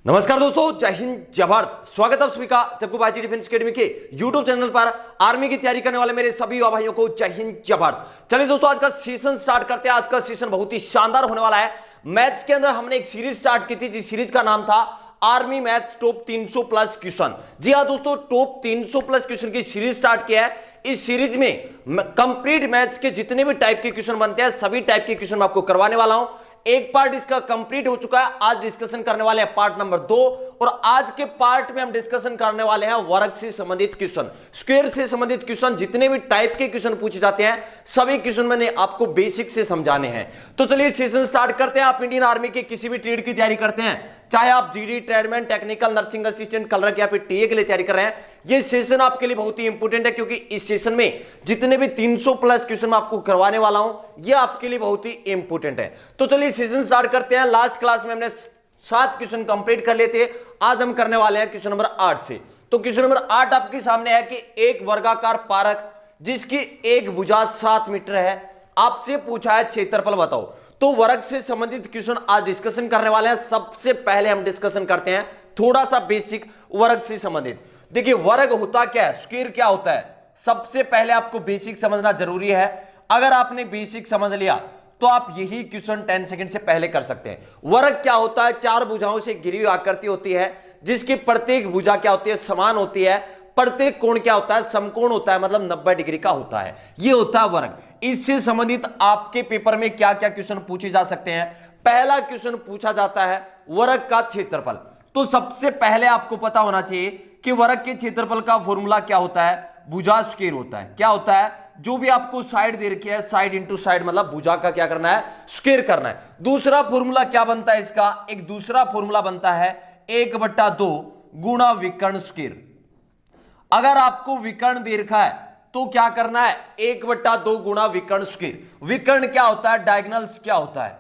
नमस्कार दोस्तों, जय हिंद जय भारत। स्वागत है आप सभी का चक्कू बाजी डिफेंस एकेडमी के यूट्यूब चैनल पर। आर्मी की तैयारी करने वाले मेरे सभी युवा भाइयों को जय हिंद जय भारत। चलिए दोस्तों, आज का सेशन स्टार्ट करते हैं। आज का सेशन बहुत ही शानदार होने वाला है। मैथ्स के अंदर हमने एक सीरीज स्टार्ट की थी, जिस सीरीज का नाम था army maths top 300 plus question. जी हाँ दोस्तों, टॉप 300 प्लस क्वेश्चन की सीरीज स्टार्ट किया है। इस सीरीज में कंप्लीट मैथ्स के जितने भी टाइप के क्वेश्चन बनते हैं, सभी टाइप के क्वेश्चन मैं आपको करवाने वाला हूं। एक पार्ट इसका कंप्लीट हो चुका है। आज डिस्कशन करने वाले हैं पार्ट नंबर 2, और आज के पार्ट में हम डिस्कशन करने वाले हैं वर्ग से संबंधित क्वेश्चन, स्क्वायर से संबंधित क्वेश्चन। जितने भी टाइप के क्वेश्चन पूछे जाते हैं, सभी क्वेश्चन मैंने आपको बेसिक से समझाने हैं। तो चलिए सेशन स्टार्ट करते हैं। आप इंडियन आर्मी के किसी भी ट्रेड की तैयारी करते हैं, चाहे आप GD, tradesman, technical, nursing assistant, colour या फिर टीए के लिए तैयारी कर रहे हैं, ये सेशन आपके लिए बहुत ही इंपॉर्टेंट है, क्योंकि इस सेशन में जितने भी 300 प्लस क्वेश्चन मैं आपको करवाने वाला हूं, ये आपके लिए बहुत ही इंपॉर्टेंट है। तो चलिए सेशन स्टार्ट करते हैं। लास्ट क्लास में हमने 7 क्वेश्चन कंप्लीट कर लिए थे। आज हम करने वाले हैं क्वेश्चन नंबर 8 से। तो क्वेश्चन नंबर 8 आपके सामने है कि एक वर्गाकार पारक जिसकी एक भुजा 7 मीटर है, आपसे पूछा है क्षेत्रफल बताओ। तो वर्ग से संबंधित क्वेश्चन आज डिस्कशन करने वाले हैं। सबसे पहले हम डिस्कशन करते हैं थोड़ा सा बेसिक वर्ग से संबंधित। देखिए, वर्ग होता क्या है, स्क्वायर क्या होता है, सबसे पहले आपको बेसिक समझना जरूरी है। अगर आपने बेसिक समझ लिया तो आप यही क्वेश्चन 10 सेकंड से पहले कर सकते हैं। वर्ग क्या होता है, 4 भुजाओं से घिरी हुई आकृति होती है, जिसकी प्रत्येक भुजा क्या होती है, समान होती है। प्रत्येक कोण क्या होता है, समकोण होता है, मतलब 90 डिग्री का होता है। ये होता है वर्ग। इससे संबंधित आपके पेपर में क्या क्या क्वेश्चन पूछे जा सकते हैं। पहला क्वेश्चन पूछा जाता है वर्ग का क्षेत्रफल। तो सबसे पहले आपको पता होना चाहिए कि वर्ग के क्षेत्रफल का फॉर्मूला क्या होता है, भुजा स्क्वायर होता है। क्या होता है, जो भी आपको साइड दे रखी है, साइड इंटू साइड, मतलब भुजा का क्या करना है, स्क्वायर करना है। दूसरा फॉर्मूला क्या बनता है इसका, एक दूसरा फॉर्मूला बनता है 1/2 गुणा विकर्ण स्क्वायर। अगर आपको विकर्ण दे रखा है तो क्या करना है, 1/2 गुणा विकर्ण स्क्वायर। विकर्ण क्या होता है, डायगोनल्स क्या होता है।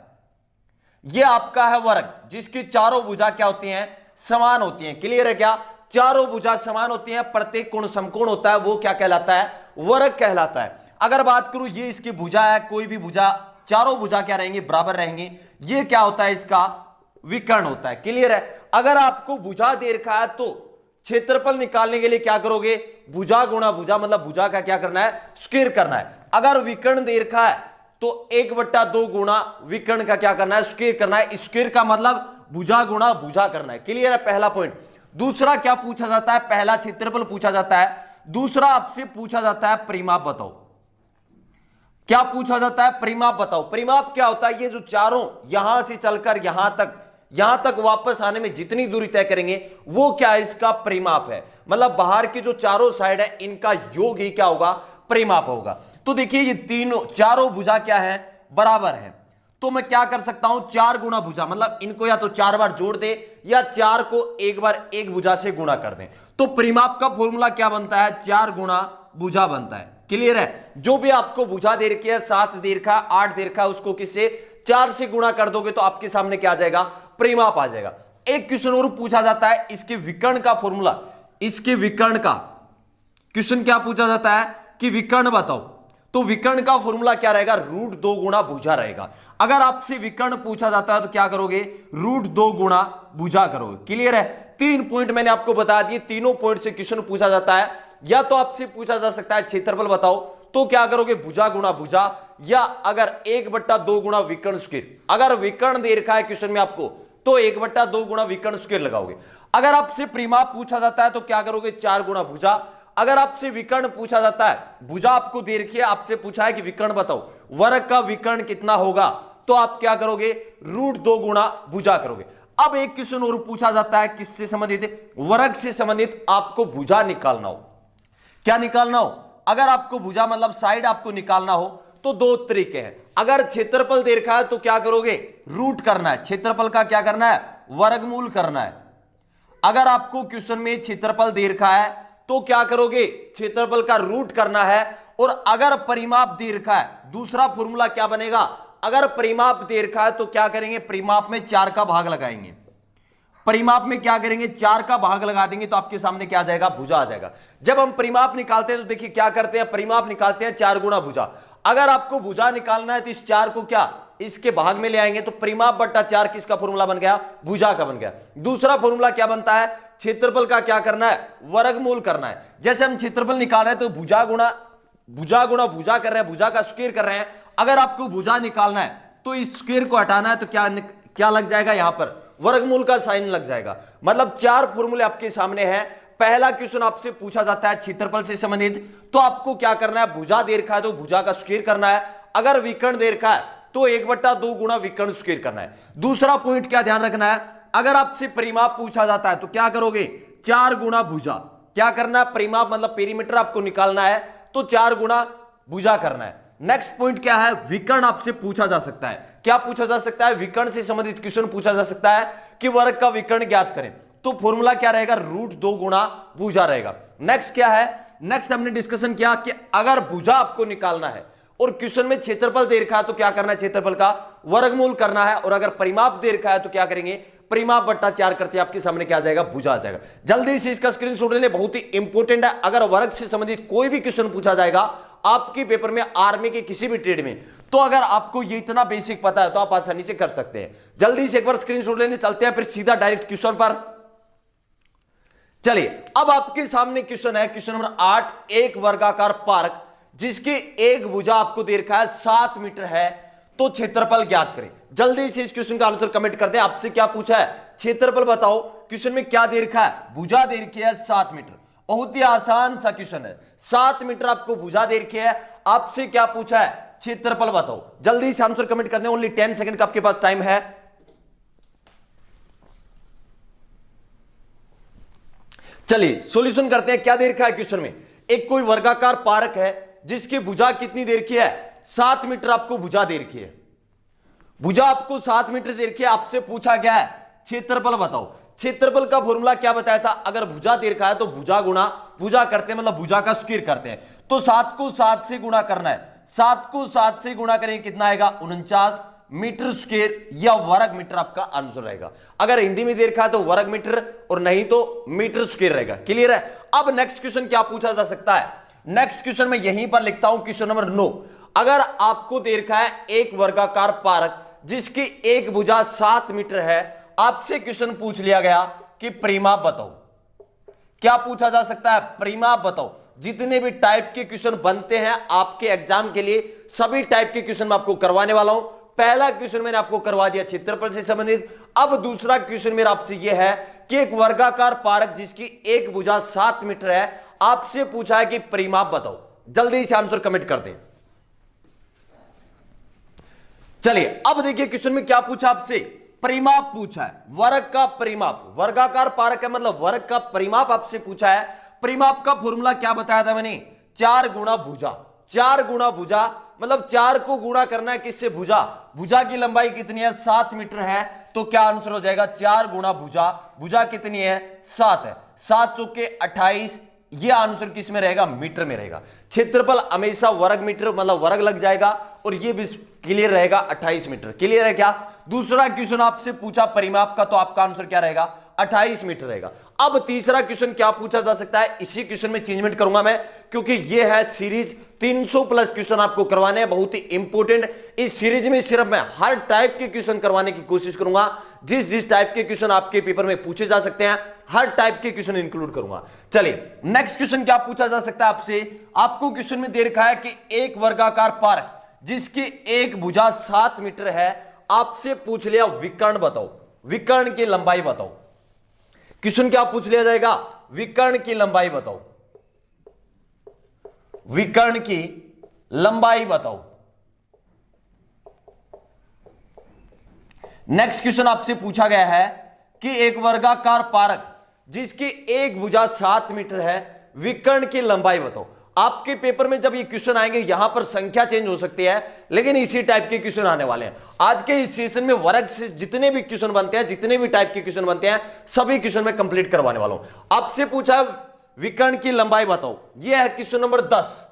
यह आपका है वर्ग, जिसकी चारों भुजा क्या होती हैं, समान होती हैं। क्लियर है क्या, चारों भुजा समान होती हैं, प्रत्येक कोण समकोण होता है, वो क्या कहलाता है, वर्ग कहलाता है। अगर बात करूं, ये इसकी भुजा है, कोई भी भुजा, चारों भुजा क्या रहेंगी, बराबर रहेंगी। ये क्या होता है, इसका विकर्ण होता है। क्लियर है। अगर आपको भुजा दे रखा है तो क्षेत्रफल निकालने के लिए क्या करोगे, भुजा गुणा भुजा, मतलब भुजा का क्या करना है, स्क्वायर करना है। अगर विकर्ण दे रखा है तो 1/2 गुणा विकर्ण का क्या करना है, स्क्वायर करना है। स्क्वायर का मतलब भुजा गुणा भुजा करना है। क्लियर है, पहला पॉइंट। दूसरा क्या पूछा जाता है, पहला क्षेत्रफल पूछा जाता है, दूसरा आपसे पूछा जाता है परिमाप बताओ। क्या पूछा जाता है, परिमाप बताओ। परिमाप क्या होता है, ये जो चारों यहां से चलकर यहां तक वापस आने में जितनी दूरी तय करेंगे, वो क्या है, इसका परिमाप है। मतलब बाहर की जो चारों साइड है, इनका योग ही क्या होगा, परिमाप होगा। तो देखिए, ये चारों भुजा क्या है, बराबर है। तो मैं क्या कर सकता हूं, 4 गुणा भुजा, मतलब इनको या तो 4 बार जोड़ दे या 4 को एक बार एक भुजा से गुणा कर दें। तो परिमाप का फॉर्मूला क्या बनता है, 4 गुणा भुजा बनता है। क्लियर है। जो भी आपको भुजा दे रखी है, 7 दे रखा, 8 दे रखा, उसको किससे, 4 से गुणा कर दोगे तो आपके सामने क्या आ जाएगा, परिमाप आ जाएगा। एक क्वेश्चन और पूछा जाता है, इसके विकर्ण का फॉर्मूला, इसके विकर्ण का क्वेश्चन क्या पूछा जाता है कि विकर्ण बताओ। तो विकर्ण का फॉर्मूला क्या रहेगा, √2 गुणा भुजा रहेगा। अगर आपसे विकर्ण पूछा जाता है तो क्या करोगे, √2 गुणा भुजा करोगे। क्लियर है। 3 पॉइंट मैंने आपको बता दिए, तीनों पॉइंट से क्वेश्चन पूछा जाता है। या तो आपसे पूछा जा सकता है क्षेत्रफल बताओ, तो क्या करोगे, भुजा गुणा भुजा, या अगर 1/2 गुणा विकर्ण स्क्वायर। अगर विकर्ण दे रखा है क्वेश्चन में आपको, तो 1/2 गुणा विकर्ण स्क्वायर लगाओगे। अगर आपसे परिमाप पूछा जाता है तो क्या करोगे, 4 गुणा भुजा। अगर आपसे विकर्ण पूछा जाता है, भुजा आपको दे रखी है, आपसे पूछा है कि विकर्ण बताओ, वर्ग का विकर्ण कितना होगा, तो आप क्या करोगे, √2 गुणा भुजा करोगे। अब एक क्वेश्चन और पूछा जाता है, किससे संबंधित, वर्ग से संबंधित। आपको भुजा निकालना हो, क्या निकालना हो, अगर आपको भुजा मतलब साइड आपको निकालना हो तो 2 तरीके हैं। अगर क्षेत्रफल दे रखा है तो क्या करोगे, रूट करना है, क्षेत्रफल का क्या करना है, वर्गमूल करना है। अगर आपको क्वेश्चन में क्षेत्रफल दे रखा है तो क्या करोगे, क्षेत्रफल का रूट करना है। और अगर परिमाप दे रखा है, दूसरा फॉर्मूला क्या बनेगा, अगर परिमाप दे रखा है तो क्या करेंगे, परिमाप में 4 का भाग लगाएंगे। परिमाप में क्या करेंगे, 4 का भाग लगा देंगे तो आपके सामने क्या आ जाएगा, भुजा आ जाएगा। जब हम परिमाप निकालते हैं तो देखिए क्या करते हैं, परिमाप निकालते हैं 4 गुणा भुजा। अगर आपको भुजा निकालना है तो इस 4 को क्या इसके भाग में ले आएंगे तो परिमाप बट्टा 4 किसका फॉर्मूला बन गया, भुजा का बन गया। दूसरा फॉर्मूला क्या बनता है, क्षेत्रफल का क्या करना है, वर्गमूल करना है। जैसे हम क्षेत्रफल निकाल रहे हैं तो भुजा गुणा भुजा कर रहे हैं, भुजा का स्क्वायर कर रहे हैं। अगर आपको भुजा निकालना है तो इस स्क्वायर को हटाना है तो क्या लग जाएगा, यहां पर वर्गमूल का साइन लग जाएगा। मतलब 4 फॉर्मूले आपके सामने हैं। पहला क्वेश्चन आपसे पूछा जाता है क्षेत्रफल से संबंधित, तो आपको क्या करना है, भुजा दे रखा है तो भुजा का स्क्वायर करना है। अगर विकर्ण दे रखा है तो 1/2 गुणा विकर्ण स्क्वायर करना है। दूसरा पॉइंट क्या ध्यान रखना है, अगर आपसे परिमाप पूछा जाता है तो क्या करोगे, 4 गुणा भुजा। क्या करना है, परिमाप मतलब पेरीमीटर आपको निकालना है तो 4 गुणा भुजा करना है। नेक्स्ट पॉइंट क्या है, विकर्ण आपसे पूछा जा सकता है। क्या पूछा जा सकता है, विकर्ण से संबंधित क्वेश्चन पूछा जा सकता है कि वर्ग का विकर्ण ज्ञात करें, तो फॉर्मूला क्या रहेगा, √2 गुणा भुजा रहेगा। नेक्स्ट क्या है, नेक्स्ट हमने डिस्कशन किया कि अगर भुजा आपको निकालना है और क्वेश्चन में क्षेत्रफल दे रखा है तो क्या करना है, क्षेत्रफल का वर्गमूल करना है। और अगर परिमाप दे रखा है तो क्या करेंगे, परिमाप बट्टा 4 करते आपके सामने क्या आ जाएगा, भुजा आ जाएगा। जल्दी से इसका स्क्रीनशॉट ले लें, बहुत ही इंपॉर्टेंट है। अगर वर्ग से संबंधित कोई भी क्वेश्चन पूछा जाएगा आपके पेपर में, आर्मी के किसी भी ट्रेड में, तो अगर आपको ये इतना बेसिक पता है तो आप आसानी से कर सकते हैं। जल्दी से एक बार स्क्रीनशॉट लेने चलते हैं, फिर सीधा डायरेक्ट क्वेश्चन पर चलिए। अब आपके सामने क्वेश्चन है, क्वेश्चन नंबर 8, एक वर्गाकार पार्क जिसकी एक भुजा आपको दे रखा है 7 मीटर है, तो क्षेत्रफल ज्ञात करें। जल्दी से इस क्वेश्चन का आंसर कमेंट कर दें। आपसे क्या पूछा है, क्षेत्रफल बताओ। क्वेश्चन में क्या दे रखा है, भुजा दे रखी है 7 मीटर। बहुत ही आसान सा क्वेश्चन है, 7 मीटर आपको भुजा दे रखी है। आपसे क्या पूछा है, क्षेत्रफल बताओ। जल्दी से आंसर कमेंट कर दें, ओनली 10 सेकंड का आपके पास टाइम है। चलिए सॉल्यूशन करते हैं। क्या दे रखा है क्वेश्चन में, एक कोई वर्गाकार पार्क है जिसकी भुजा कितनी दे रखी है, 7 मीटर आपको भुजा दे रखी है। भुजा आपको 7 मीटर दे रखी है, आपसे पूछा गया है क्षेत्रफल बताओ। क्षेत्रफल का फॉर्मूला क्या बताया था, अगर भुजा दे रखा है तो भुजा गुणा भुजा करते हैं, मतलब भुजा का स्क्वायर करते हैं। तो 7 को 7 से गुणा करना है, 7 को 7 से गुणा करेंगे कितना आएगा, 49 मीटर स्क्वायर या वर्ग मीटर आपका आंसर रहेगा। अगर हिंदी में दे रखा है तो वर्ग मीटर और नहीं तो मीटर स्क्वायर रहेगा। क्लियर है। अब नेक्स्ट क्वेश्चन क्या पूछा जा सकता है, नेक्स्ट क्वेश्चन मैं यहीं पर लिखता हूं, क्वेश्चन नंबर 9। अगर आपको दे रखा है एक वर्गाकार पार्क जिसकी एक भुजा 7 मीटर है, आपसे क्वेश्चन पूछ लिया गया कि परिमाप बताओ। क्या पूछा जा सकता है, परिमाप बताओ। जितने भी टाइप के क्वेश्चन बनते हैं आपके एग्जाम के लिए, सभी टाइप के क्वेश्चन मैं आपको करवाने वाला हूं। पहला क्वेश्चन मैंने आपको करवा दिया क्षेत्रफल से संबंधित। अब दूसरा क्वेश्चन मेरा आपसे यह है कि एक वर्गाकार पार्क जिसकी एक भुजा 7 मीटर है, आपसे पूछा है कि परिमाप बताओ। जल्दी से आंसर कमेंट कर दें। चलिए अब देखिए क्वेश्चन में क्या पूछा आपसे, परिमाप पूछा है, वर्ग का परिमाप। वर्गाकार पार्क है मतलब वर्ग का परिमाप आपसे पूछा है। परिमाप का फॉर्मूला क्या बताया था मैंने, 4 गुणा भुजा। 4 गुणा भुजा मतलब 4 को गुणा करना है किससे, भुजा। भुजा की लंबाई कितनी है, 7 मीटर है, तो क्या आंसर हो जाएगा, 4 गुणा भुजा। भुजा कितनी है, 7 है, 7 चौके 28। ये आंसर किस में रहेगा, मीटर में रहेगा। क्षेत्रफल हमेशा वर्ग मीटर मतलब वर्ग लग जाएगा और ये भी क्लियर रहेगा 28 मीटर। क्लियर है क्या। दूसरा क्वेश्चन आपसे पूछा परिमाप का, तो आपका आंसर क्या रहेगा, 28 मीटर रहेगा। अब तीसरा क्वेश्चन क्या पूछा जा सकता है, इसी क्वेश्चन में चेंजमेंट करूंगा मैं, क्योंकि ये है सीरीज 300 प्लस क्वेश्चन आपको करवाने हैं, बहुत ही इंपॉर्टेंट। इस सीरीज में सिर्फ मैं हर टाइप के क्वेश्चन करवाने की कोशिश करूंगा। जिस टाइप के क्वेश्चन आपके पेपर में पूछे जा सकते हैं, हर टाइप के क्वेश्चन इंक्लूड करूंगा। चलिए नेक्स्ट क्वेश्चन क्या पूछा जा सकता है आपसे, आपको क्वेश्चन में दे रखा है कि एक वर्गाकार पार्क जिसकी एक भुजा 7 मीटर है, आपसे पूछ लिया विकर्ण बताओ। विकर्ण की लंबाई बताओ। क्वेश्चन क्या पूछ लिया जाएगा, विकर्ण की लंबाई बताओ। विकर्ण की लंबाई बताओ। नेक्स्ट क्वेश्चन आपसे पूछा गया है कि एक वर्गाकार पार्क जिसकी एक भुजा 7 मीटर है, विकर्ण की लंबाई बताओ। आपके पेपर में जब ये क्वेश्चन आएंगे, यहां पर संख्या चेंज हो सकती है, लेकिन इसी टाइप के क्वेश्चन आने वाले हैं। आज के इस सेशन में वर्ग से जितने भी क्वेश्चन बनते हैं, जितने भी टाइप के क्वेश्चन बनते हैं, सभी क्वेश्चन में कंप्लीट करवाने वाला हूं। आपसे पूछा विकर्ण की लंबाई बताओ, यह है क्वेश्चन नंबर 10।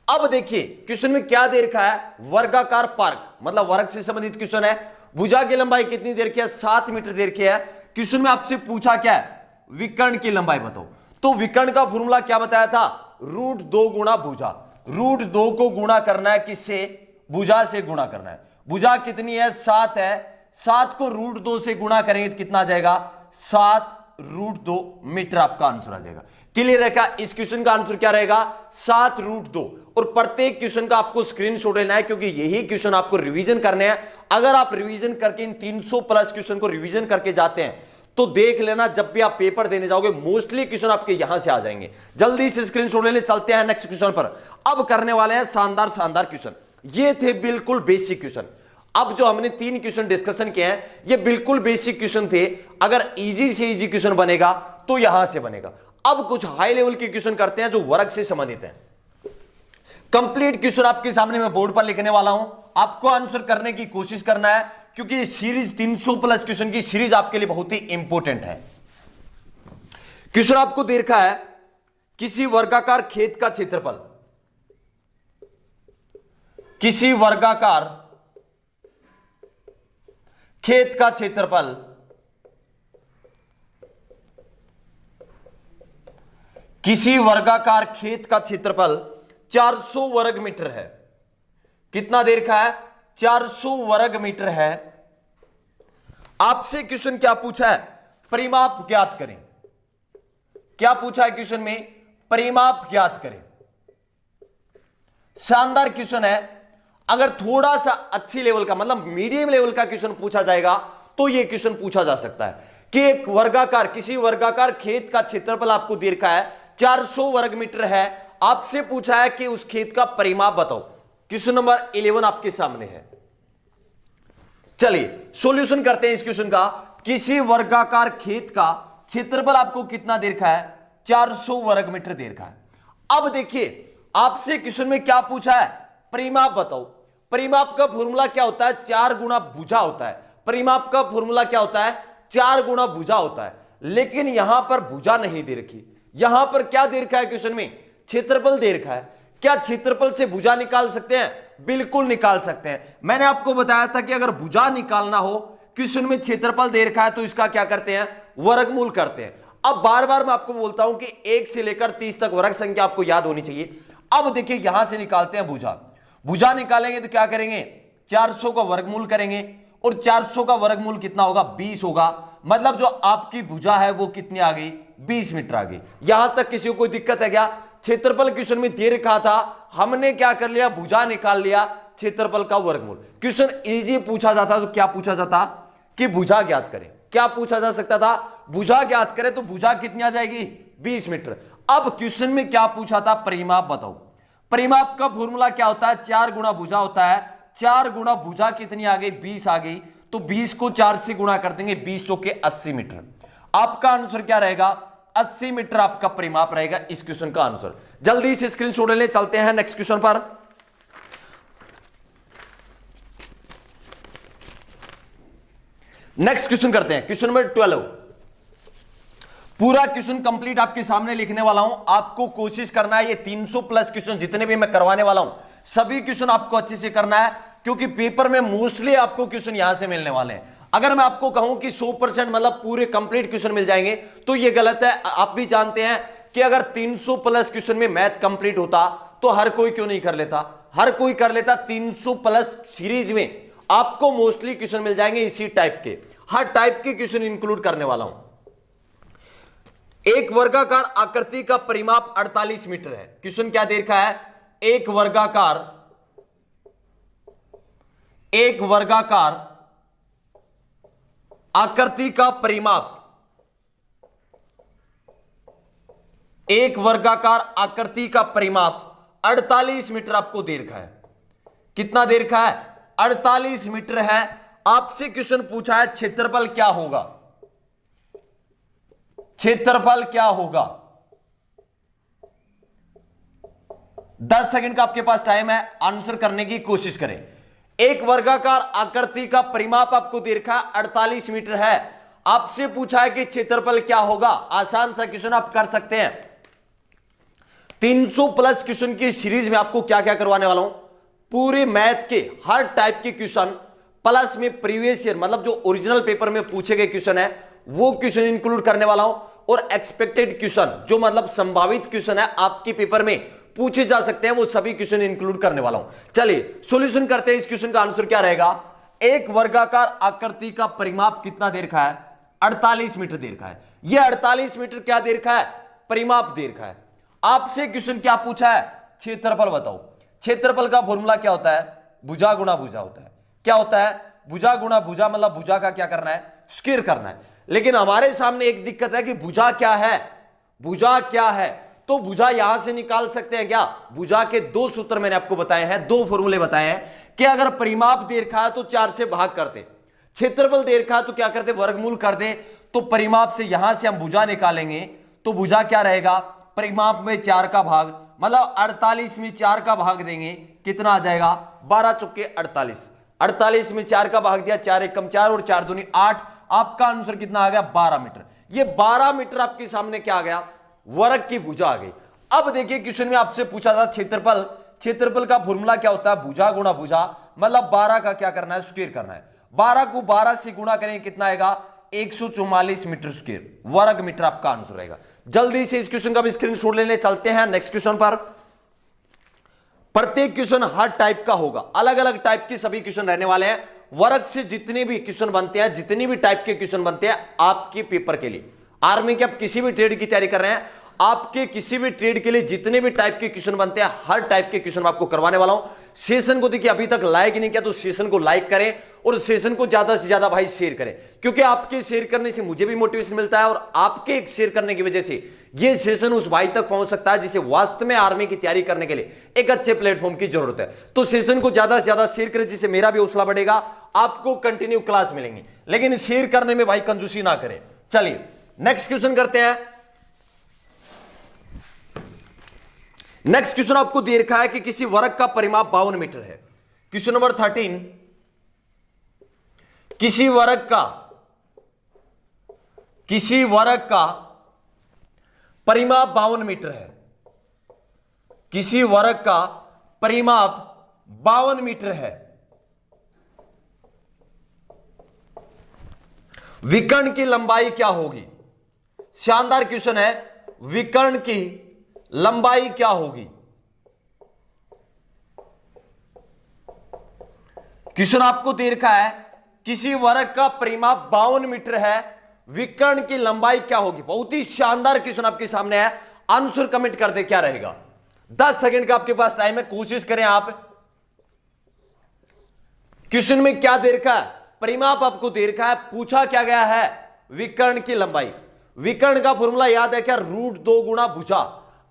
अब देखिए क्वेश्चन में क्या दे रखा है, वर्गाकार पार्क मतलब वर्ग से संबंधित क्वेश्चन है। भुजा की लंबाई कितनी दे रखी है, 7 मीटर दे रखी है। क्वेश्चन में आपसे पूछा क्या है, विकर्ण की लंबाई बताओ। तो विकर्ण का फॉर्मूला क्या बताया था, √2 गुणा भुजा। √2 को गुणा करना है किससे, भुजा से गुणा करना है। भुजा कितनी है? 7 है। 7 को √2 से गुणा करेंगे तो कितना आ जाएगा? 7√2 मीटर आपका आंसर आ जाएगा। क्लियर है क्या? इस क्वेश्चन का आंसर क्या रहेगा? 7√2। और प्रत्येक क्वेश्चन का आपको स्क्रीनशॉट लेना है, क्योंकि यही क्वेश्चन आपको रिवीजन करने हैं। अगर आप रिवीजन करके इन 300 प्लस क्वेश्चन को रिवीजन करके जाते हैं तो देख लेना, जब भी आप पेपर देने जाओगे मोस्टली क्वेश्चन आपके यहां से आ जाएंगे। जल्दी से स्क्रीनशॉट लेने चलते हैं नेक्स्ट क्वेश्चन पर। अब करने वाले हैं शानदार शानदार क्वेश्चन। ये थे बिल्कुल बेसिक क्वेश्चन। अब जो हमने 3 क्वेश्चन डिस्कशन किए हैं ये बिल्कुल बेसिक क्वेश्चन थे। अगर इजी से इजी क्वेश्चन बनेगा तो यहां से बनेगा। अब कुछ हाई लेवल के क्वेश्चन करते हैं जो वर्ग से संबंधित हैं। कंप्लीट क्वेश्चन आपके सामने मैं बोर्ड पर लिखने वाला हूं, आपको आंसर करने की कोशिश करना है, क्योंकि ये सीरीज 300 प्लस क्वेश्चन की सीरीज आपके लिए बहुत ही इंपॉर्टेंट है। क्वेश्चन आपको दे रखा है, किसी वर्गाकार खेत का क्षेत्रफल, किसी वर्गाकार खेत का क्षेत्रफल किसी वर्गाकार खेत का क्षेत्रफल 400 वर्ग मीटर है। कितना देर का है? 400 वर्ग मीटर है। आपसे क्वेश्चन क्या पूछा है? परिमाप ज्ञात करें। क्या पूछा है क्वेश्चन में? परिमाप ज्ञात करें। शानदार क्वेश्चन है। अगर थोड़ा सा अच्छी लेवल का मतलब मीडियम लेवल का क्वेश्चन पूछा जाएगा तो यह क्वेश्चन पूछा जा सकता है कि एक वर्गाकार, किसी वर्गाकार खेत का क्षेत्रफल आपको दे रखा है 400 वर्ग मीटर है। आपसे पूछा है कि उस खेत का परिमाप बताओ। क्वेश्चन नंबर 11 आपके सामने है। चलिए सॉल्यूशन करते हैं इस क्वेश्चन का। किसी वर्गाकार खेत का क्षेत्रफल आपको कितना दे रखा है? 400 वर्ग मीटर दे रखा है। अब देखिए आपसे क्वेश्चन में क्या पूछा है? परिमाप बताओ। परिमाप का फॉर्मूला क्या होता है? 4 गुना भुजा होता है। परिमाप का फॉर्मूला क्या होता है? 4 गुना भुजा होता है। लेकिन यहां पर भुजा नहीं दे रखी, यहां पर क्या दे रखा है क्वेश्चन में? क्षेत्रफल दे रखा है। क्या क्षेत्रफल से भुजा निकाल सकते हैं? बिल्कुल निकाल सकते हैं। मैंने आपको बताया था कि अगर भुजा निकालना हो, क्वेश्चन में क्षेत्रफल दे रखा है तो इसका क्या करते हैं? वर्गमूल करते हैं। अब बार बार मैं आपको बोलता हूं कि 1 से लेकर 30 तक वर्ग संख्या आपको याद होनी चाहिए। अब देखिए यहां से निकालते हैं भुजा। भुजा निकालेंगे तो क्या करेंगे? 400 का वर्गमूल करेंगे और 400 का वर्गमूल कितना होगा? 20 होगा। मतलब जो आपकी भुजा है वो कितनी आ गई? 20 मीटर आ गई। यहां तक किसी को कोई दिक्कत है क्या? क्षेत्रफल क्वेश्चन में दे रखा था, हमने क्या कर लिया? भुजा निकाल लिया, क्षेत्रफल का वर्गमूल। क्वेश्चन इजी पूछा जाता तो क्या पूछा जाता? कि भुजा ज्ञात करें। क्या पूछा जा सकता था? भुजा ज्ञात करें तो भुजा कितनी आ जाएगी? 20 मीटर। अब क्वेश्चन में क्या पूछा था? परिमाप बताओ। परिमाप का फॉर्मूला क्या होता है? 4 गुना भुजा होता है। 4 गुना भुजा कितनी आ गई? 20 आ गई। तो 20 को 4 से गुणा कर देंगे, 20 चौके 80 मीटर। आपका आंसर क्या रहेगा? 80 मीटर आपका परिमाप रहेगा इस क्वेश्चन का आंसर। जल्दी से स्क्रीनशॉट ले चलते हैं नेक्स्ट क्वेश्चन पर। नेक्स्ट क्वेश्चन करते हैं, क्वेश्चन नंबर 12। पूरा क्वेश्चन कंप्लीट आपके सामने लिखने वाला हूं। आपको कोशिश करना है ये 300 प्लस क्वेश्चन जितने भी मैं करवाने वाला हूं सभी क्वेश्चन आपको अच्छे से करना है, क्योंकि पेपर में मोस्टली आपको क्वेश्चन यहां से मिलने वाले हैं। अगर मैं आपको कहूं कि 100% मतलब पूरे कंप्लीट क्वेश्चन मिल जाएंगे तो ये गलत है। आप भी जानते हैं कि अगर 300 प्लस क्वेश्चन में मैथ कंप्लीट होता तो हर कोई क्यों नहीं कर लेता? हर कोई कर लेता। 300 प्लस सीरीज में आपको मोस्टली क्वेश्चन मिल जाएंगे इसी टाइप के। हर टाइप के क्वेश्चन इंक्लूड करने वाला हूं। एक वर्गाकार आकृति का परिमाप 48 मीटर है। क्वेश्चन क्या दे रखा है? एक वर्गाकार आकृति का परिमाप, एक वर्गाकार आकृति का परिमाप 48 मीटर आपको दे रखा है। कितना दे रखा है? 48 मीटर है। आपसे क्वेश्चन पूछा है क्षेत्रफल क्या होगा? क्षेत्रफल क्या होगा? 10 सेकंड का आपके पास टाइम है, आंसर करने की कोशिश करें। एक वर्गाकार आकृति का परिमाप आपको दे रखा है 48 मीटर है। आपसे पूछा है कि क्षेत्रफल क्या होगा। आसान सा क्वेश्चन आप कर सकते हैं। 300 प्लस क्वेश्चन की सीरीज में आपको क्या क्या करवाने वाला हूं? पूरे मैथ के हर टाइप के क्वेश्चन प्लस में प्रीवियस ईयर मतलब जो ओरिजिनल पेपर में पूछे गए क्वेश्चन है वो क्वेश्चन इंक्लूड करने वाला हूं, और एक्सपेक्टेड क्वेश्चन जो मतलब संभावित क्वेश्चन है आपके पेपर में पूछे जा सकते हैं वो सभी क्वेश्चन इंक्लूड करने वाला हूं। चलिए सॉल्यूशन करते हैं। इस क्वेश्चन का आंसर क्या रहेगा? एक वर्गाकार आकृति का परिमाप कितना दे रखा है? 48 मीटर दे रखा है। यह 48 मीटर क्या दे रखा है? परिमाप दे रखा है। आपसे क्वेश्चन क्या पूछा है? क्षेत्रफल बताओ। क्षेत्रफल का फॉर्मूला क्या होता है? भुजा गुणा भुजा होता है। क्या होता है? भुजा गुणा भुजा, मतलब भुजा का क्या करना है? स्क्वायर करना है। लेकिन हमारे सामने एक दिक्कत है कि भुजा क्या है? भुजा क्या है? तो भुजा यहां से निकाल सकते हैं क्या? भुजा के दो सूत्र मैंने आपको बताए हैं, दो फॉर्मूले बताए हैं कि अगर परिमाप दे रखा है तो 4 से भाग करते, क्षेत्रफल दे रखा है तो क्या करते? वर्गमूल कर दे। तो परिमाप से यहां से हम भुजा निकालेंगे तो भुजा क्या रहेगा? परिमाप में 4 का भाग, मतलब 48 में 4 का भाग देंगे, कितना आ जाएगा? 12 चौके 48। 48 में 4 का भाग दिया, 4 एकम 4 और 4 दूनी 8। आपका आंसर कितना आ गया? 12 मीटर। ये 12 मीटर आपके सामने क्या आ गया? वर्ग की भुजा आ गई। अब देखिए क्वेश्चन में आपसे पूछा था क्षेत्रफल। क्षेत्रफल का फॉर्मूला क्या होता है? भुजा गुणा भुजा, मतलब 12 का क्या करना है? स्क्वायर करना है। 12 को 12 से गुणा करें, कितना आएगा? 144 मीटर स्क्वायर, वर्ग मीटर आपका आंसर रहेगा। जल्दी से इस क्वेश्चन का भी स्क्रीनशॉट लेने चलते हैं नेक्स्ट क्वेश्चन पर। प्रत्येक क्वेश्चन हर टाइप का होगा, अलग अलग टाइप के सभी क्वेश्चन रहने वाले हैं। वर्ग से जितने भी क्वेश्चन बनते हैं, जितनी भी टाइप के क्वेश्चन बनते हैं आपके पेपर के लिए, आर्मी के आप किसी भी ट्रेड की तैयारी कर रहे हैं, आपके किसी भी ट्रेड के लिए जितने भी टाइप के क्वेश्चन बनते हैं, हर टाइप के क्वेश्चन आपको करवाने वाला हूं। सेशन को देखिए अभी तक लाइक नहीं किया तो सेशन को लाइक करें और सेशन को ज्यादा से ज्यादा भाई शेयर करें, क्योंकि आपके शेयर करने से मुझे भी मोटिवेशन मिलता है और आपके एक शेयर करने की वजह से ये सेशन उस भाई तक पहुंच सकता है जिसे वास्तव में आर्मी की तैयारी करने के लिए एक अच्छे प्लेटफॉर्म की जरूरत है। तो सेशन को ज्यादा से ज्यादा शेयर करें, जिससे मेरा भी हौसला बढ़ेगा, आपको कंटिन्यू क्लास मिलेंगी, लेकिन शेयर करने में भाई कंजूसी ना करें। चलिए नेक्स्ट क्वेश्चन करते हैं। नेक्स्ट क्वेश्चन आपको दे रखा है कि किसी वर्ग का परिमाप 52 मीटर है। क्वेश्चन नंबर 13, किसी वर्ग का परिमाप 52 मीटर है। किसी वर्ग का परिमाप 52 मीटर है। विकर्ण की लंबाई क्या होगी? शानदार क्वेश्चन है। विकर्ण की लंबाई क्या होगी? क्वेश्चन आपको दे रखा है किसी वर्ग का परिमाप 52 मीटर है, विकर्ण की लंबाई क्या होगी? बहुत ही शानदार क्वेश्चन आपके सामने है। आंसर कमेंट कर दे, क्या रहेगा? 10 सेकंड का आपके पास टाइम है, कोशिश करें आप। क्वेश्चन में क्या दे रखा है? परिमाप आपको दे रखा है, पूछा क्या गया है? विकर्ण की लंबाई। विकर्ण का फॉर्मूला याद है क्या? √2 गुणा भुजा।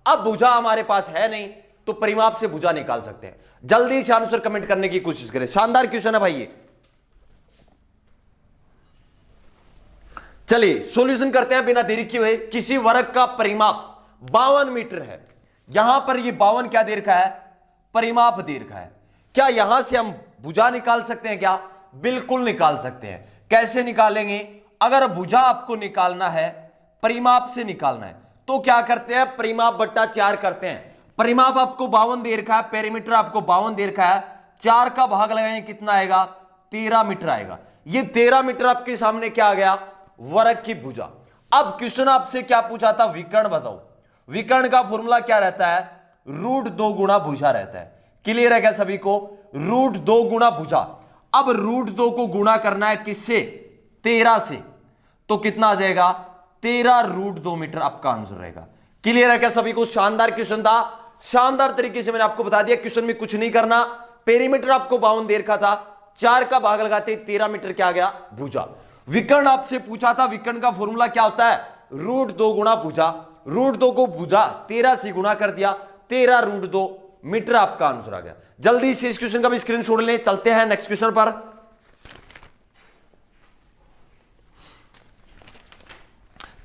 अब भुजा हमारे पास है नहीं तो परिमाप से भुजा निकाल सकते हैं। जल्दी से आंसर कमेंट करने की कोशिश करें। शानदार क्वेश्चन है भाई ये। चलिए सॉल्यूशन करते हैं बिना देरी किए हुए। किसी वर्ग का परिमाप 52 मीटर है। यहां पर ये 52 क्या दे रखा है? परिमाप दे रखा है। क्या यहां से हम भुजा निकाल सकते हैं क्या? बिल्कुल निकाल सकते हैं। कैसे निकालेंगे? अगर भुजा आपको निकालना है, परिमाप से निकालना है, तो क्या करते हैं? परिमाप बट्टा 4 करते हैं। परिमाप आपको 52 दे रखा है, पेरीमीटर आपको 52 दे रखा है, 4 का भाग लगाएंगे, कितना आएगा? 13 मीटर आएगा। ये 13 मीटर आपके सामने क्या आ गया? वर्ग की भुजा। अब क्वेश्चन आपसे क्या पूछा था? विकर्ण बताओ। विकर्ण का फॉर्मूला क्या रहता है? √2 गुणा भुजा रहता है। क्लियर है क्या सभी को? √2 गुणा भुजा। अब √2 को गुणा करना है किससे? 13 से, तो कितना आ जाएगा? 13 √2 मीटर आपका आंसर रहेगा। क्लियर है क्या सभी को? शानदार क्वेश्चन था, शानदार तरीके से मैंने आपको बता दिया। क्वेश्चन में कुछ नहीं करना। पेरीमीटर आपको 52 दे रखा था, 4 का भाग लगाते 13 मीटर क्या आ गया? भुजा। विकर्ण आपसे पूछा था, विकर्ण का फॉर्मूला क्या होता है? √2 गुणा भुजा। √2 को भुजा 13 से गुणा कर दिया, 13 √2 मीटर आपका आंसर आ गया। जल्दी से इस क्वेश्चन का भी स्क्रीनशॉट लें। चलते हैं नेक्स्ट क्वेश्चन पर।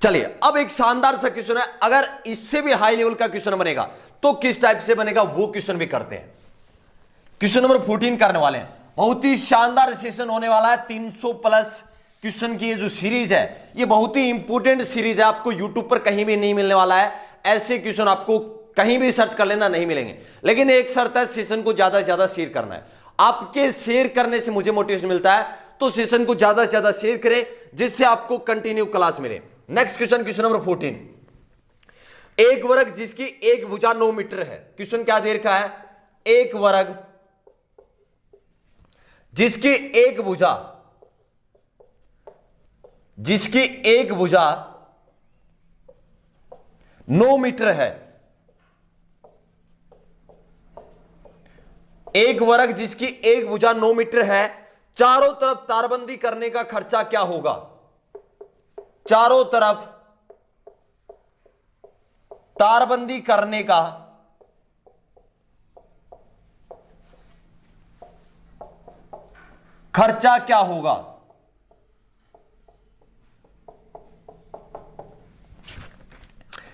चलिए अब एक शानदार सा क्वेश्चन है। अगर इससे भी हाई लेवल का क्वेश्चन बनेगा तो किस टाइप से बनेगा, वो क्वेश्चन भी करते हैं। क्वेश्चन नंबर 14 करने वाले हैं। बहुत ही शानदार सेशन होने वाला है। 300 प्लस क्वेश्चन की ये जो सीरीज है, ये बहुत ही इंपोर्टेंट सीरीज है। आपको यूट्यूब पर कहीं भी नहीं मिलने वाला है। ऐसे क्वेश्चन आपको कहीं भी सर्च कर लेना, नहीं मिलेंगे। लेकिन एक शर्त है, सेशन को ज्यादा से ज्यादा शेयर करना है। आपके शेयर करने से मुझे मोटिवेशन मिलता है, तो सेशन को ज्यादा से ज्यादा शेयर करें, जिससे आपको कंटिन्यू क्लास मिले। Next question, question number 14। एक वर्ग जिसकी एक भुजा 9 मीटर है। क्वेश्चन क्या दे रखा है? एक वर्ग जिसकी एक भुजा 9 मीटर है। एक वर्ग जिसकी एक भुजा 9 मीटर है, चारों तरफ तारबंदी करने का खर्चा क्या होगा? चारों तरफ तारबंदी करने का खर्चा क्या होगा?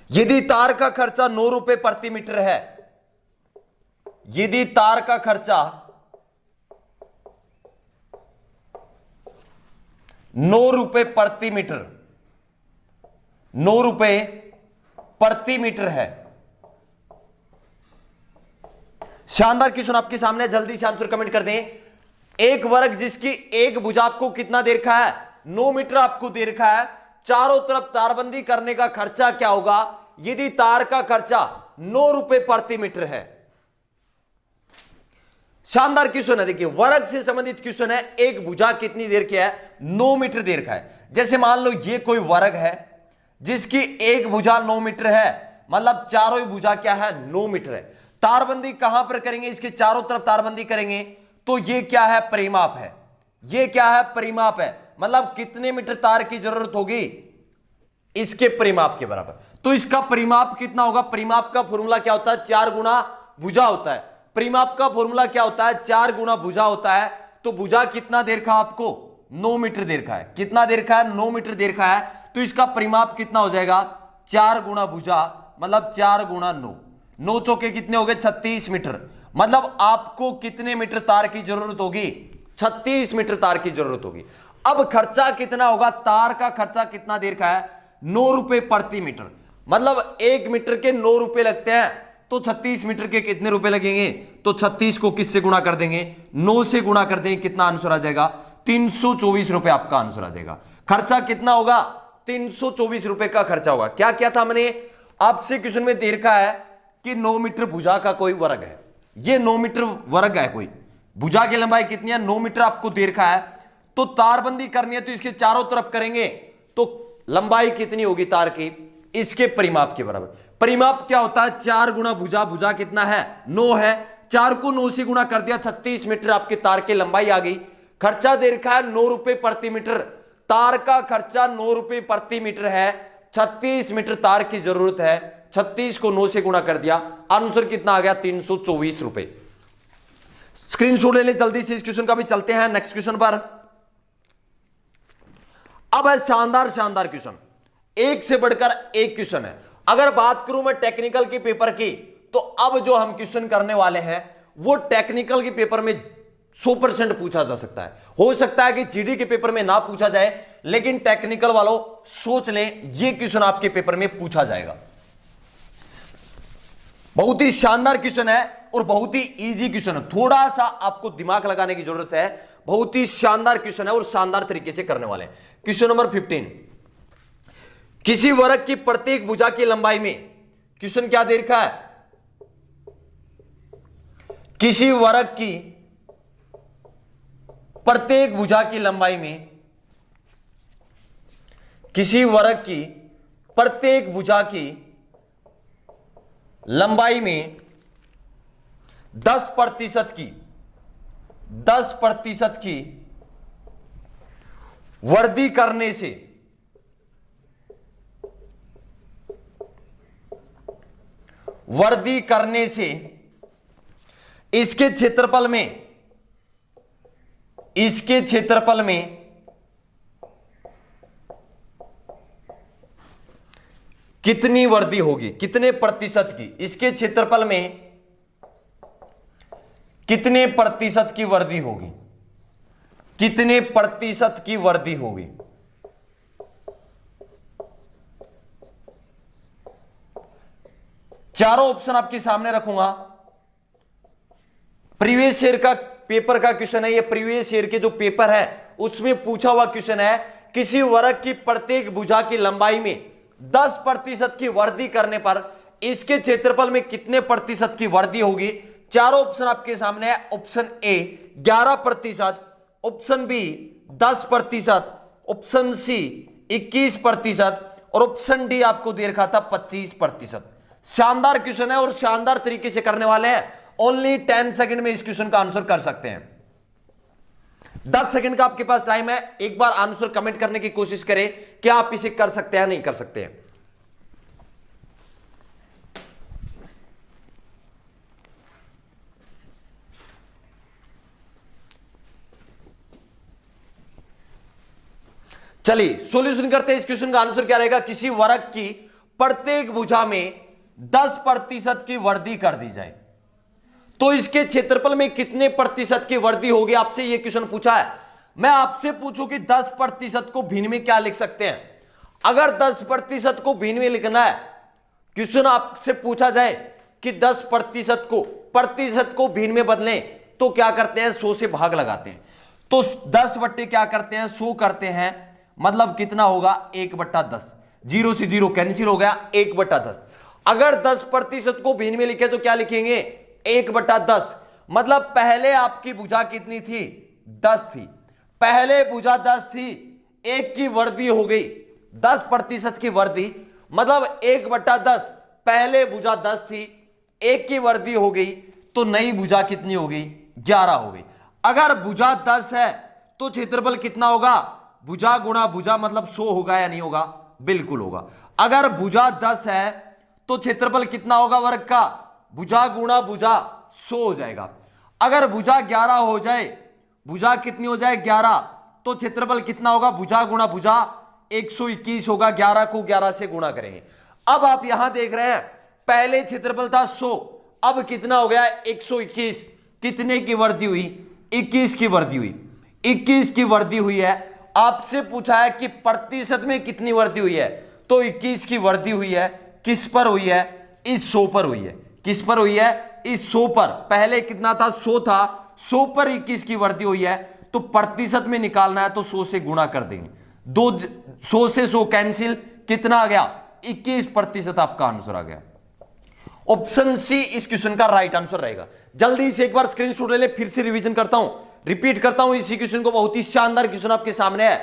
यदि तार का खर्चा 9 रुपए प्रति मीटर है, यदि तार का खर्चा 9 रुपए प्रति मीटर, 9 रुपए प्रति मीटर है। शानदार क्वेश्चन आपके सामने, जल्दी से आंसर कमेंट कर दें। एक वर्ग जिसकी एक भुजा आपको कितना दे रखा है? 9 मीटर आपको दे रखा है। चारों तरफ तारबंदी करने का खर्चा क्या होगा यदि तार का खर्चा 9 रुपए प्रति मीटर है? शानदार क्वेश्चन है। देखिए, वर्ग से संबंधित क्वेश्चन है। एक भुजा कितनी देर की है? 9 मीटर देर का है। जैसे मान लो ये कोई वर्ग है जिसकी एक भुजा 9 मीटर है, मतलब चारों ही भुजा क्या है? 9 मीटर है। तारबंदी कहां पर करेंगे? इसके चारों तरफ तारबंदी करेंगे तो ये क्या है? परिमाप है। ये क्या है? परिमाप है। मतलब कितने मीटर तार की जरूरत होगी? इसके परिमाप के बराबर। तो इसका परिमाप कितना होगा? परिमाप का फॉर्मूला क्या होता है? 4 गुना भुजा होता है। परिमाप का फॉर्मूला क्या होता है? 4 गुना भुजा होता है। तो भुजा कितना देर का आपको? 9 मीटर देर का है। कितना देर का है? 9 मीटर देर का है। तो इसका परिमाप कितना हो जाएगा? 4 गुना भुजा, मतलब 4 गुना 9, 9 चौके कितने हो गए? 36 मीटर। मतलब आपको कितने मीटर तार की जरूरत होगी? 36 मीटर तार की जरूरत होगी। अब खर्चा कितना होगा? तार का खर्चा कितना देर का है? 9 रुपए प्रति मीटर। मतलब 1 मीटर के 9 रुपए लगते हैं, तो 36 मीटर के कितने रुपए लगेंगे? तो 36 को किससे गुणा कर देंगे? 9 से गुणा कर देंगे। कितना आंसर आ जाएगा? 324 रुपए आपका आंसर आ जाएगा। खर्चा कितना होगा? 324 रुपए का खर्चा होगा। क्या किया था मैंने? आपसे क्वेश्चन में दे रखा है कि 9 मीटर भुजा का कोई वर्ग है। ये 9 मीटर वर्ग है कोई। भुजा की लंबाई कितनी है? 9 मीटर आपको दे रखा है। तो तारबंदी करनी है तो इसके चारों तरफ करेंगे तो लंबाई कितनी होगी तार की? इसके परिमाप के बराबर। परिमाप क्या होता है? 4 गुना भुजा। भुजा कितना है? 9 है। 4 को 9 से गुणा कर दिया, 36 मीटर आपके तार की लंबाई आ गई। खर्चा दे रखा है 9 रुपए प्रति मीटर। तार का खर्चा 9 रुपए प्रति मीटर है। 36 मीटर तार की जरूरत है। 36 को 9 से गुणा कर दिया, आंसर कितना आ गया? 324 रुपए। स्क्रीनशॉट ले ले जल्दी से इस क्वेश्चन का भी। चलते हैं नेक्स्ट क्वेश्चन पर। अब है शानदार शानदार क्वेश्चन, एक से बढ़कर एक क्वेश्चन है। अगर बात करूं मैं टेक्निकल के पेपर की, तो अब जो हम क्वेश्चन करने वाले हैं वो टेक्निकल के पेपर में 100% पूछा जा सकता है। हो सकता है कि जीडी के पेपर में ना पूछा जाए, लेकिन टेक्निकल वालों सोच लें ये क्वेश्चन आपके पेपर में पूछा जाएगा। बहुत ही शानदार क्वेश्चन है और बहुत ही इजी क्वेश्चन है। थोड़ा सा आपको दिमाग लगाने की जरूरत है। बहुत ही शानदार क्वेश्चन है और शानदार तरीके से करने वाले हैं। क्वेश्चन नंबर 15, किसी वर्ग की प्रत्येक भुजा की लंबाई में, क्वेश्चन क्या दे रखा है? किसी वर्ग की प्रत्येक भुजा की लंबाई में, किसी वर्ग की प्रत्येक भुजा की लंबाई में 10% की वृद्धि करने से इसके क्षेत्रफल में कितनी वृद्धि होगी? कितने प्रतिशत की? इसके क्षेत्रफल में कितने प्रतिशत की वृद्धि होगी? कितने प्रतिशत की वृद्धि होगी? चारों ऑप्शन आपके सामने रखूंगा। प्रीवियस ईयर का पेपर का क्वेश्चन है ये। प्रीवियस ईयर के जो पेपर है उसमें पूछा हुआ क्वेश्चन है। किसी वर्ग की प्रत्येक भुजा की लंबाई में 10% की वृद्धि करने पर इसके क्षेत्रफल में कितने प्रतिशत की वृद्धि होगी? चारों ऑप्शन आपके सामने है। Option A 11%, option B 10%, option C 21% और ऑप्शन डी आपको दे रखा था 25%। शानदार क्वेश्चन है और शानदार तरीके से करने वाले हैं। ओनली 10 सेकंड में इस क्वेश्चन का आंसर कर सकते हैं। 10 सेकंड का आपके पास टाइम है। एक बार आंसर कमेंट करने की कोशिश करें कि आप इसे कर सकते हैं नहीं कर सकते हैं। चलिए सॉल्यूशन करते हैं। इस क्वेश्चन का आंसर क्या रहेगा? किसी वर्ग की प्रत्येक भुजा में 10% की वृद्धि कर दी जाए तो इसके क्षेत्रफल में कितने प्रतिशत की वृद्धि होगी? आपसे यह क्वेश्चन पूछा है। मैं आपसे पूछूं कि 10% को भिन्न में क्या लिख सकते हैं? अगर 10% को भिन्न में लिखना है, क्वेश्चन आपसे पूछा जाए कि 10% को भिन्न में बदलें तो क्या करते हैं? 100 से भाग लगाते हैं। तो 10 बट्टे क्या करते हैं? 100 करते हैं। मतलब कितना होगा? 1/10। 0 से 0 कैंसिल हो गया, 1/10। अगर 10% को भिन्न में लिखे तो क्या लिखेंगे? 1/10। मतलब पहले आपकी भुजा कितनी थी? 10 थी। पहले भुजा 10 थी, 1 की वृद्धि हो गई, 10% की वृद्धि, मतलब 1/10। पहले भुजा 10 थी, 1 की वृद्धि हो गई, तो नई भुजा कितनी हो गई? 11 हो गई। अगर भुजा 10 है तो क्षेत्रफल कितना होगा? भुजा गुणा भुजा मतलब 100 होगा या नहीं होगा? बिल्कुल होगा। अगर भुजा 10 है तो क्षेत्रफल कितना होगा वर्ग का? भुजा गुणा भुजा 100 हो जाएगा। अगर भुजा 11 हो जाए, भुजा कितनी हो जाए? 11, तो क्षेत्रफल कितना होगा? भुजा गुणा भुजा 121 होगा। 11 को 11 से गुणा करेंगे। अब आप यहां देख रहे हैं पहले क्षेत्रफल था 100, अब कितना हो गया? 121। कितने की वृद्धि हुई? 21 की वृद्धि हुई। 21 की वृद्धि हुई है। आपसे पूछा है कि प्रतिशत में कितनी वृद्धि हुई है, तो 21 की वृद्धि हुई है। किस पर हुई है? इस 100 पर हुई है। किस पर हुई है? इस 100 पर। पहले कितना था? 100 था, 100 पर 21 की वृद्धि हुई है। तो प्रतिशत में निकालना है तो 100 से गुणा कर देंगे। 100 से 100 कैंसिल, कितना आ गया? 21% आपका आंसर आ गया। ऑप्शन सी इस क्वेश्चन का राइट आंसर रहेगा। जल्दी से एक बार स्क्रीनशॉट ले ले, फिर से रिवीजन करता हूं, रिपीट करता हूं इसी क्वेश्चन को। बहुत ही शानदार क्वेश्चन आपके सामने है।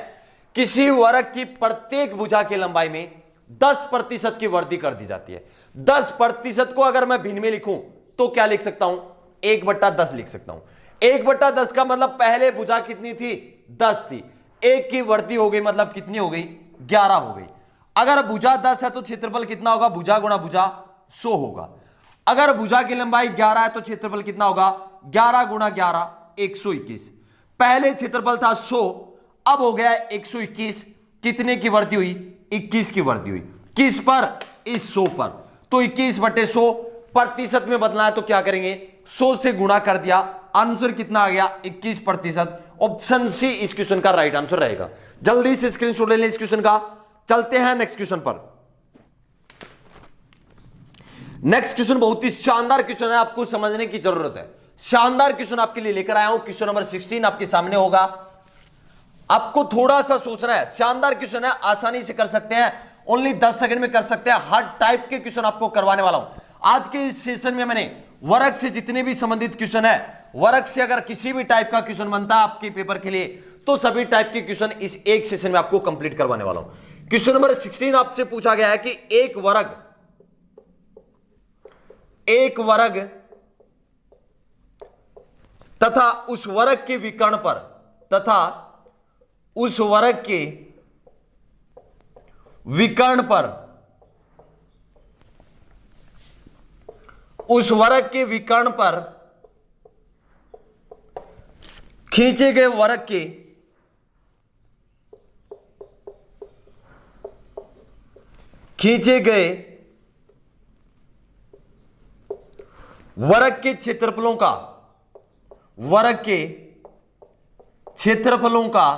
किसी वर्ग की प्रत्येक भुजा की लंबाई में 10% की वृद्धि कर दी जाती है। 10% को अगर मैं भिन्न में लिखूं तो क्या लिख सकता हूं? 1/10 लिख सकता हूं। 1/10 का मतलब पहले भुजा कितनी थी? 10 थी, 1 की वृद्धि हो गई, मतलब कितनी हो गई? 11 हो गई। अगर भुजा 10 है तो क्षेत्रफल कितना होगा? भुजा गुणा भुजा 100 होगा। अगर भुजा की लंबाई 11 है तो क्षेत्रफल कितना होगा? 11 गुणा 11 121। पहले क्षेत्रफल था 100, अब हो गया 121। कितने की वृद्धि हुई? 21 की वृद्धि हुई। किस पर? इस 100 पर। तो 21/100 प्रतिशत में बदलना है तो क्या करेंगे? 100 से गुणा कर दिया। आंसर कितना आ गया? 21%। ऑप्शन सी इस क्वेश्चन का राइट आंसर रहेगा। जल्दी से स्क्रीनशॉट ले लें इस क्वेश्चन का। चलते हैं नेक्स्ट क्वेश्चन पर। नेक्स्ट क्वेश्चन बहुत ही शानदार क्वेश्चन है, आपको समझने की जरूरत है। शानदार क्वेश्चन आपके लिए लेकर आया हूं। क्वेश्चन नंबर 16 आपके सामने होगा। आपको थोड़ा सा सोचना है। शानदार क्वेश्चन है, आसानी से कर सकते हैं, ओनली 10 सेकंड में कर सकते हैं। हर टाइप के क्वेश्चन आपको करवाने वाला हूं। आज के इस सेशन में मैंने वर्ग से जितने भी संबंधित क्वेश्चन है, वर्ग से अगर किसी भी टाइप का क्वेश्चन बनता है आपके पेपर के लिए, तो सभी टाइप के क्वेश्चन इस एक सेशन में आपको कंप्लीट करवाने वाला हूं। क्वेश्चन नंबर 16 आपसे पूछा गया है कि एक वर्ग तथा उस वर्ग के विकर्ण पर उस वर्ग के विकर्ण पर खींचे गए वर्ग के क्षेत्रफलों का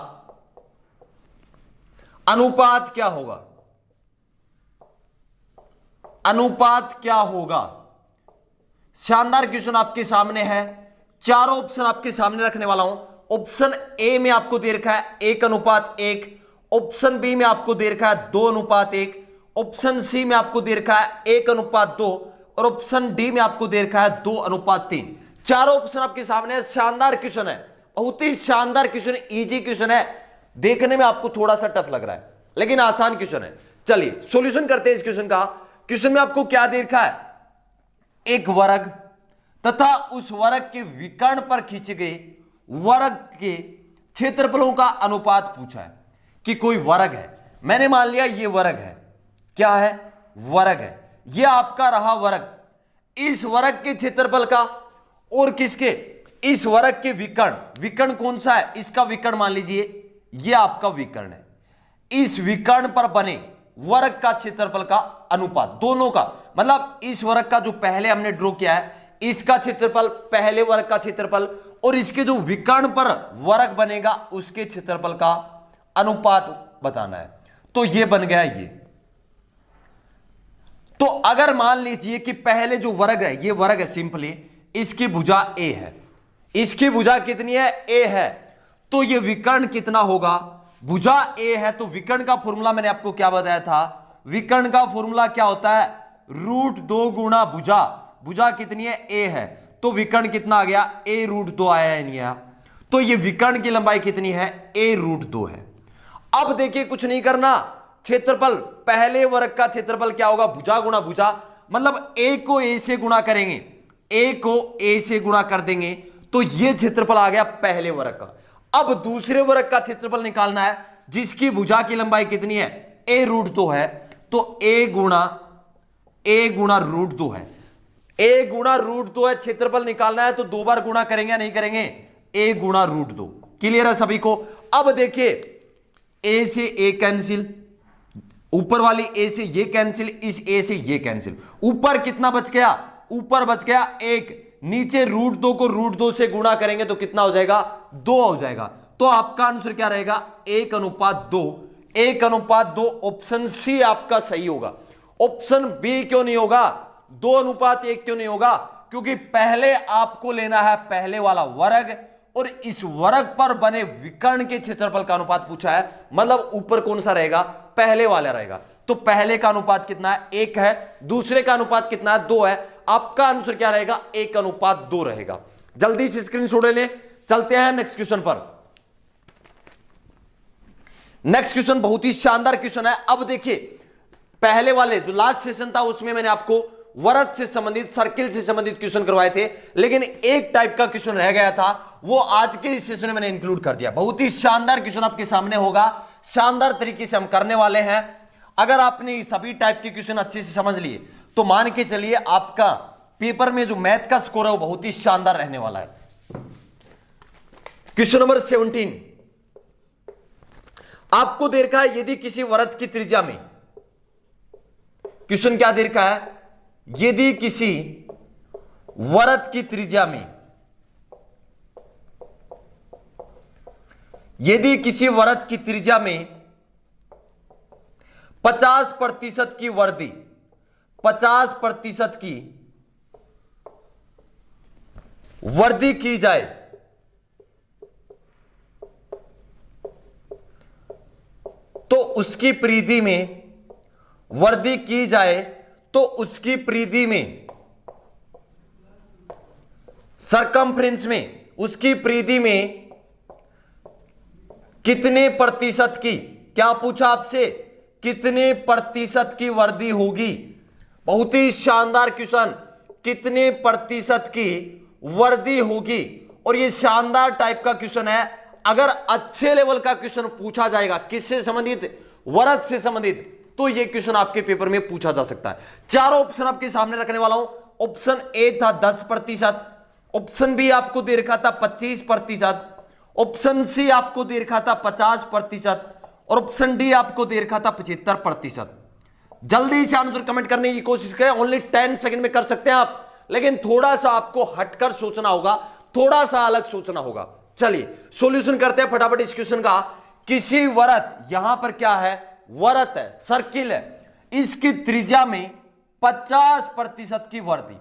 अनुपात क्या होगा? अनुपात क्या होगा? शानदार क्वेश्चन आपके सामने है। चारों ऑप्शन आपके सामने रखने वाला हूं। ऑप्शन ए में आपको दे रखा है 1:1, ऑप्शन बी में आपको दे रखा है 2:1, ऑप्शन सी में आपको दे रखा है 1:2 और ऑप्शन डी में आपको दे रखा है 2:3। चारों ऑप्शन आपके सामने है। शानदार क्वेश्चन है, बहुत ही शानदार क्वेश्चन, इजी क्वेश्चन है। देखने में आपको थोड़ा सा टफ लग रहा है लेकिन आसान क्वेश्चन है। चलिए सॉल्यूशन करते हैं इस क्वेश्चन का। क्वेश्चन में आपको क्या दे रखा है, एक वर्ग तथा उस वर्ग के विकर्ण पर खींचे गए वर्ग के क्षेत्रफलों का अनुपात पूछा है। कि कोई वर्ग है, मैंने मान लिया ये वर्ग है, क्या है, वर्ग है, ये आपका रहा वर्ग। इस वर्ग के क्षेत्रफल का और किसके, इस वर्ग के विकर्ण, विकर्ण कौन सा है, इसका विकर्ण मान लीजिए ये आपका विकर्ण है। इस विकर्ण पर बने वर्ग का क्षेत्रफल का अनुपात, दोनों का मतलब इस वर्ग का जो पहले हमने ड्रॉ किया है इसका क्षेत्रफल, पहले वर्ग का क्षेत्रफल, और इसके जो विकर्ण पर वर्ग बनेगा उसके क्षेत्रफल का अनुपात बताना है। तो ये बन गया ये। तो अगर मान लीजिए कि पहले जो वर्ग है, ये वर्ग है सिंपली, इसकी भुजा a है, इसकी भुजा कितनी है, a है, तो ये विकर्ण कितना होगा, भुजा a है तो विकर्ण का फॉर्मूला मैंने आपको क्या बताया था, विकर्ण का फॉर्मूला क्या होता है, √2 गुणा भुजा, भुजा कितनी है, a है, तो विकर्ण कितना आ गया, a√2 आया है, नहीं आया। तो ये विकर्ण की लंबाई कितनी है, a√2 है। अब देखिए कुछ नहीं करना, क्षेत्रफल, पहले वर्ग का क्षेत्रफल क्या होगा, भुजा गुणा भुजा, मतलब a को a से गुणा करेंगे, a को a से गुणा कर देंगे तो ये क्षेत्रफल आ गया पहले वर्ग का। अब दूसरे वर्ग का क्षेत्रफल निकालना है जिसकी भुजा की लंबाई कितनी है, a√2 है, तो a गुणा √2 है, a गुणा √2 है, क्षेत्रफल निकालना है तो दो बार गुणा करेंगे या नहीं करेंगे, a गुणा √2। क्लियर है सभी को। अब देखिए a से a कैंसिल, ऊपर वाली a से ये कैंसिल, इस a से ये कैंसिल, ऊपर कितना बच गया, ऊपर बच गया 1, नीचे √2 को √2 से गुणा करेंगे तो कितना हो जाएगा, 2 हो जाएगा। तो आपका आंसर क्या रहेगा, 1:2, 1:2। ऑप्शन सी आपका सही होगा। ऑप्शन बी क्यों नहीं होगा, 2:1 क्यों नहीं होगा, क्योंकि पहले आपको लेना है पहले वाला वर्ग और इस वर्ग पर बने विकर्ण के क्षेत्रफल का अनुपात पूछा है, मतलब ऊपर कौन सा रहेगा, पहले वाला रहेगा। तो पहले का अनुपात कितना है, 1 है, दूसरे का अनुपात कितना है, 2 है। आपका आंसर क्या रहेगा, 1:2 रहेगा। जल्दी से स्क्रीनशॉट ले लें। चलते हैं नेक्स्ट क्वेश्चन पर। नेक्स्ट क्वेश्चन बहुत ही शानदार क्वेश्चन है। अब देखिए पहले वाले जो लास्ट सेशन था उसमें मैंने आपको वर्ग से संबंधित, सर्किल से संबंधित क्वेश्चन करवाए थे, लेकिन एक टाइप का क्वेश्चन रह गया था, वो आज के इस सेशन में मैंने इंक्लूड कर दिया। बहुत ही शानदार क्वेश्चन आपके सामने होगा, शानदार तरीके से हम करने वाले हैं। अगर आपने सभी टाइप के क्वेश्चन अच्छे से समझ लिए तो मान के चलिए आपका पेपर में जो मैथ का स्कोर है वो बहुत ही शानदार रहने वाला है। क्वेश्चन नंबर 17 आपको दे रखा है, यदि किसी वृत्त की त्रिज्या में, क्वेश्चन क्या दे रखा है, यदि किसी वृत्त की त्रिज्या में, यदि किसी वृत्त की त्रिज्या में 50% की वर्दी, 50% की वर्दी की जाए तो उसकी परिधि में, वर्दी की जाए तो उसकी परिधि में, सरकमफ्रेंस में, उसकी परिधि में कितने प्रतिशत की, क्या पूछा आपसे, कितने प्रतिशत की वर्दी होगी। बहुत ही शानदार क्वेश्चन, कितने प्रतिशत की वर्दी होगी। और ये शानदार टाइप का क्वेश्चन है। अगर अच्छे लेवल का क्वेश्चन पूछा जाएगा किससे संबंधित, वृत्त से संबंधित, तो ये क्वेश्चन आपके पेपर में पूछा जा सकता है। चारों ऑप्शन आपके सामने रखने वाला हूं। ऑप्शन ए था 10%, ऑप्शन बी आपको दे रखा था 25%, ऑप्शन सी आपको दे रखा था 50% और ऑप्शन डी आपको दे रखा था 75%। जल्दी से आंसर कमेंट करने की कोशिश करें, ओनली 10 सेकंड में कर सकते हैं आप, लेकिन थोड़ा सा आपको हटकर सोचना होगा, थोड़ा सा अलग सोचना होगा। चलिए सॉल्यूशन करते हैं फटाफट इस क्वेश्चन का। किसी वृत्त, यहां पर क्या है, वृत्त है, सर्किल है, इसकी त्रिज्या में 50% की वर्दी,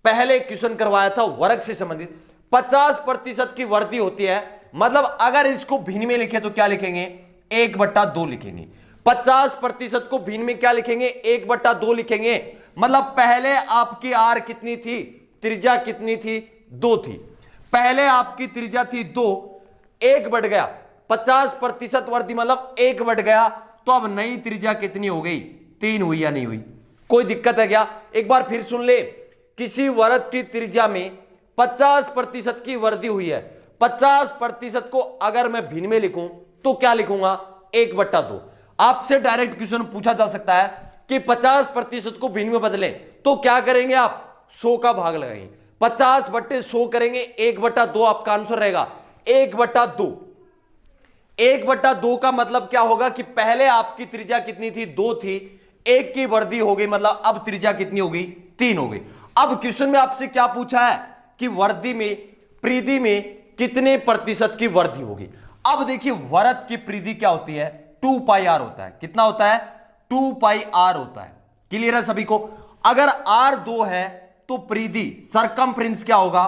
पहले क्वेश्चन करवाया था वर्ग से संबंधित, 50% की वर्दी होती है। मतलब अगर इसको भिन्न में लिखे तो क्या लिखेंगे, 1/2 लिखेंगे। 50% को भिन्न में क्या लिखेंगे, 1/2 लिखेंगे। मतलब पहले आपकी आर कितनी थी, त्रिज्या कितनी थी, 2 थी। पहले आपकी त्रिज्या थी 2, 1 बढ़ गया, 50% वर्दी मतलब 1 बढ़ गया, तो अब नई त्रिज्या कितनी हो गई, 3 हुई या नहीं हुई? कोई दिक्कत है क्या? एक बार फिर सुन ले, किसी वृत्त की त्रिज्या में 50% की वृद्धि हुई है, 50% को अगर मैं भिन्न में लिखूं तो क्या लिखूंगा, 1/2। आपसे डायरेक्ट क्वेश्चन पूछा जा सकता है कि 50% को भिन्न में बदलें तो क्या करेंगे आप, 100 का भाग लगाएंगे, 50/100 करेंगे, 1/2 आपका आंसर रहेगा, 1/2। 1/2 का मतलब क्या होगा कि पहले आपकी त्रिज्या कितनी थी, 2 थी, 1 की वृद्धि हो गई, मतलब अब त्रिज्या कितनी हो गई, 3 हो गई। अब क्वेश्चन में आपसे क्या पूछा है कि वृद्धि में, परिधि में कितने प्रतिशत की वृद्धि होगी। अब देखिए वृत्त की परिधि क्या होती है, 2πr होता है। कितना होता है, 2πr होता है। क्लियर है सभी को? अगर r 2 है तो परिधि सरकमफ्रेंस क्या होगा,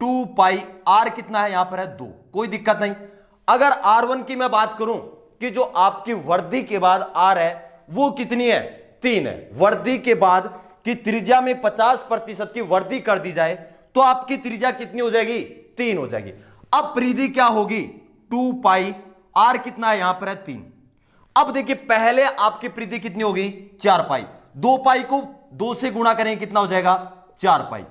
2πr कितना है, यहां पर है 2, कोई दिक्कत नहीं। अगर r1 की मैं बात करूं कि जो आपकी वृद्धि के बाद r है वो कितनी है, 3 है। वृद्धि के बाद की त्रिज्या में 50% की वृद्धि कर दी जाए तो आपकी त्रिज्या कितनी हो जाएगी, 3 हो जाएगी। अब परिधि क्या होगी, 2πr कितना है, यहां पर है 3। अब देखिए पहले आपकी परिधि कितनी होगी, 4π। 2π को 2 से गुणा करें कितना हो जाएगा, 4π।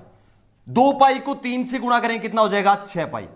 2π को 3 से गुणा करें कितना हो जाएगा, 6π।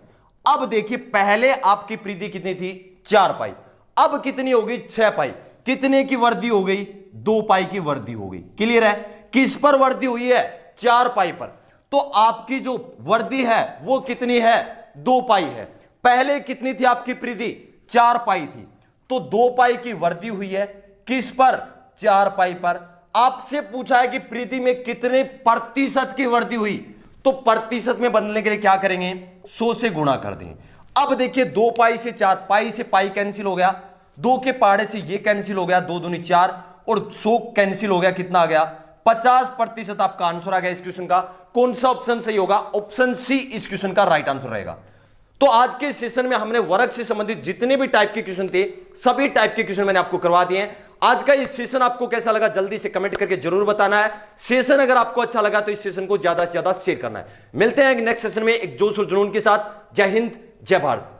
अब देखिए पहले आपकी परिधि कितनी थी, 4π, अब कितनी होगी, 6π। कितने की वृद्धि हो गई, 2π की वृद्धि हो गई। क्लियर है? किस पर वृद्धि हुई है, 4π पर। तो आपकी जो वृद्धि है वो कितनी है, 2π है। पहले कितनी थी आपकी परिधि, 4π थी, तो 2π की वृद्धि हुई है, किस पर, 4π पर। आपसे पूछा है कि परिधि में कितने प्रतिशत की वृद्धि हुई, तो प्रतिशत में बदलने के लिए क्या करेंगे, 100 से गुणा कर देंगे। अब देखिए 2π से 4π से पाई कैंसिल हो गया, 2 के पहाड़े से ये कैंसिल हो गया, 2 दूनी 4 और 100 कैंसिल हो गया, कितना आ गया, 50% आपका आंसर आ गया इस क्वेश्चन का। कौन सा ऑप्शन सही होगा, ऑप्शन सी इस क्वेश्चन का राइट आंसर रहेगा। तो आज के सेशन में हमने वर्ग से संबंधित जितने भी टाइप के क्वेश्चन थे सभी टाइप के क्वेश्चन मैंने आपको करवा दिए हैं। आज का इस सेशन आपको कैसा लगा जल्दी से कमेंट करके जरूर बताना है। सेशन अगर आपको अच्छा लगा तो इस सेशन को ज्यादा से ज्यादा शेयर करना है। मिलते हैं नेक्स्ट सेशन में एक जोश और जुनून के साथ। जय हिंद, जय भारत।